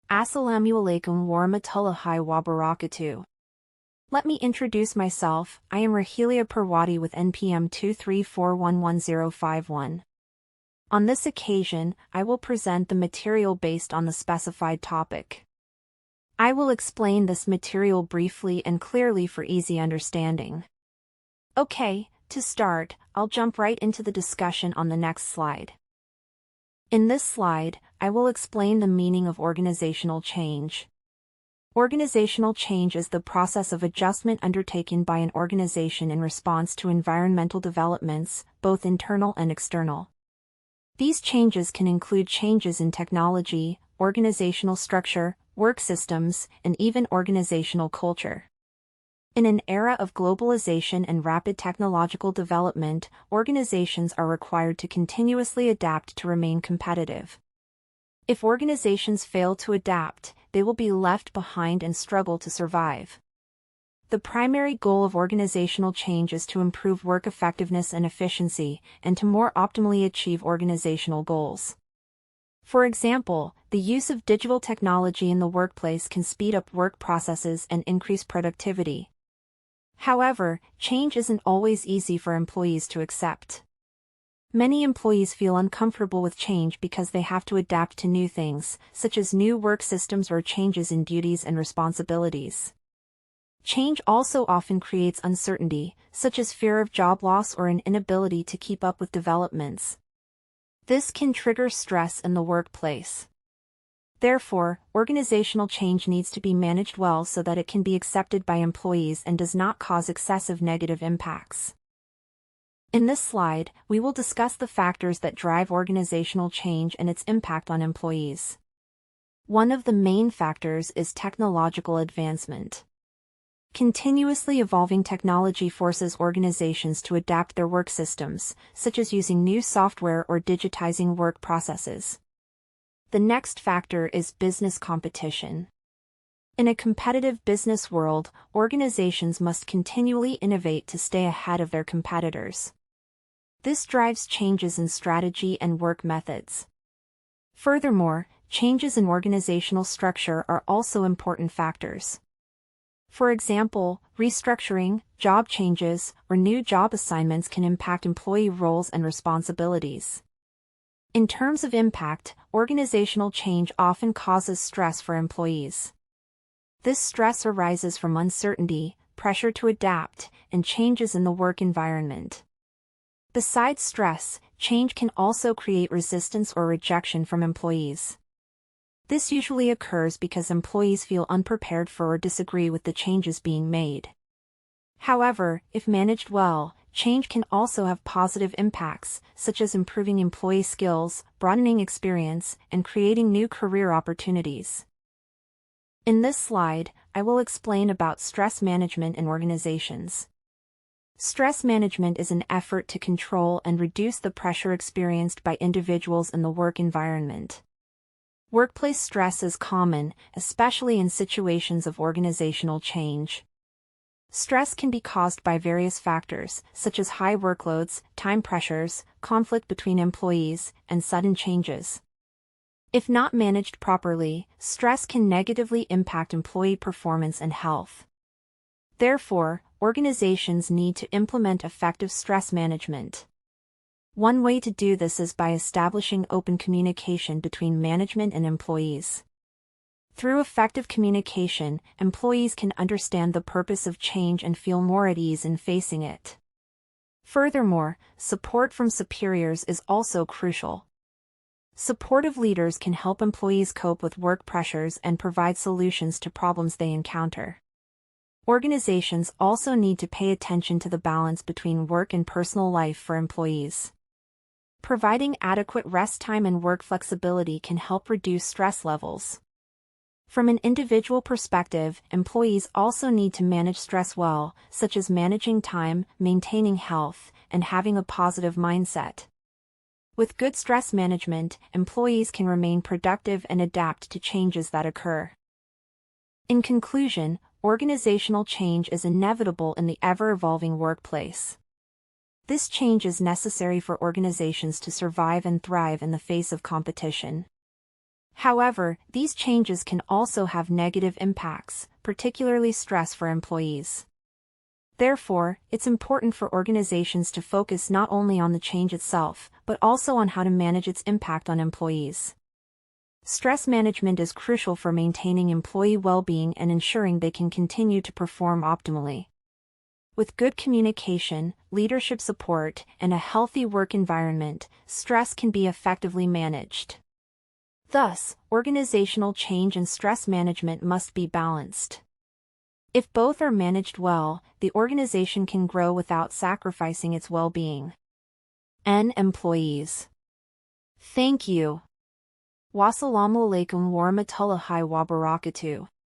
Assalamualaikum warahmatullahi wabarakatuh. Let me introduce myself. I am Rahelia Purwadi with NPM 234111051. On this occasion, I will present the material based on the specified topic. I will explain this material briefly and clearly for easy understanding. Okay, to start, I'll jump right into the discussion on the next slide. In this slide, I will explain the meaning of organizational change. Organizational change is the process of adjustment undertaken by an organization in response to environmental developments, both internal and external. These changes can include changes in technology, organizational structure, work systems, and even organizational culture. In an era of globalization and rapid technological development, organizations are required to continuously adapt to remain competitive. If organizations fail to adapt, they will be left behind and struggle to survive. The primary goal of organizational change is to improve work effectiveness and efficiency, and to more optimally achieve organizational goals. For example, the use of digital technology in the workplace can speed up work processes and increase productivity. However, change isn't always easy for employees to accept. Many employees feel uncomfortable with change because they have to adapt to new things, such as new work systems or changes in duties and responsibilities. Change also often creates uncertainty, such as fear of job loss or an inability to keep up with developments. This can trigger stress in the workplace. Therefore, organizational change needs to be managed well so that it can be accepted by employees and does not cause excessive negative impacts. In this slide, we will discuss the factors that drive organizational change and its impact on employees. One of the main factors is technological advancement. Continuously evolving technology forces organizations to adapt their work systems, such as using new software or digitizing work processes. The next factor is business competition. In a competitive business world, organizations must continually innovate to stay ahead of their competitors. This drives changes in strategy and work methods. Furthermore, changes in organizational structure are also important factors. For example, restructuring, job changes, or new job assignments can impact employee roles and responsibilities. In terms of impact, organizational change often causes stress for employees. This stress arises from uncertainty, pressure to adapt, and changes in the work environment. Besides stress, change can also create resistance or rejection from employees. This usually occurs because employees feel unprepared for or disagree with the changes being made. However, if managed well, change can also have positive impacts, such as improving employee skills, broadening experience, and creating new career opportunities. In this slide, I will explain about stress management in organizations. Stress management is an effort to control and reduce the pressure experienced by individuals in the work environment. Workplace stress is common, especially in situations of organizational change. Stress can be caused by various factors, such as high workloads, time pressures, conflict between employees, and sudden changes. If not managed properly, stress can negatively impact employee performance and health. Therefore, organizations need to implement effective stress management. One way to do this is by establishing open communication between management and employees. Through effective communication, employees can understand the purpose of change and feel more at ease in facing it. Furthermore, support from superiors is also crucial. Supportive leaders can help employees cope with work pressures and provide solutions to problems they encounter. Organizations also need to pay attention to the balance between work and personal life for employees. Providing adequate rest time and work flexibility can help reduce stress levels. From an individual perspective, employees also need to manage stress well, such as managing time, maintaining health, and having a positive mindset. With good stress management, employees can remain productive and adapt to changes that occur. In conclusion, organizational change is inevitable in the ever-evolving workplace. This change is necessary for organizations to survive and thrive in the face of competition. However, these changes can also have negative impacts, particularly stress for employees. Therefore, it's important for organizations to focus not only on the change itself, but also on how to manage its impact on employees. Stress management is crucial for maintaining employee well-being and ensuring they can continue to perform optimally. With good communication, leadership support, and a healthy work environment, stress can be effectively managed. Thus, organizational change and stress management must be balanced. If both are managed well, the organization can grow without sacrificing its well-being. Employees. Thank you. Wassalamu alaikum warahmatullahi wabarakatuh.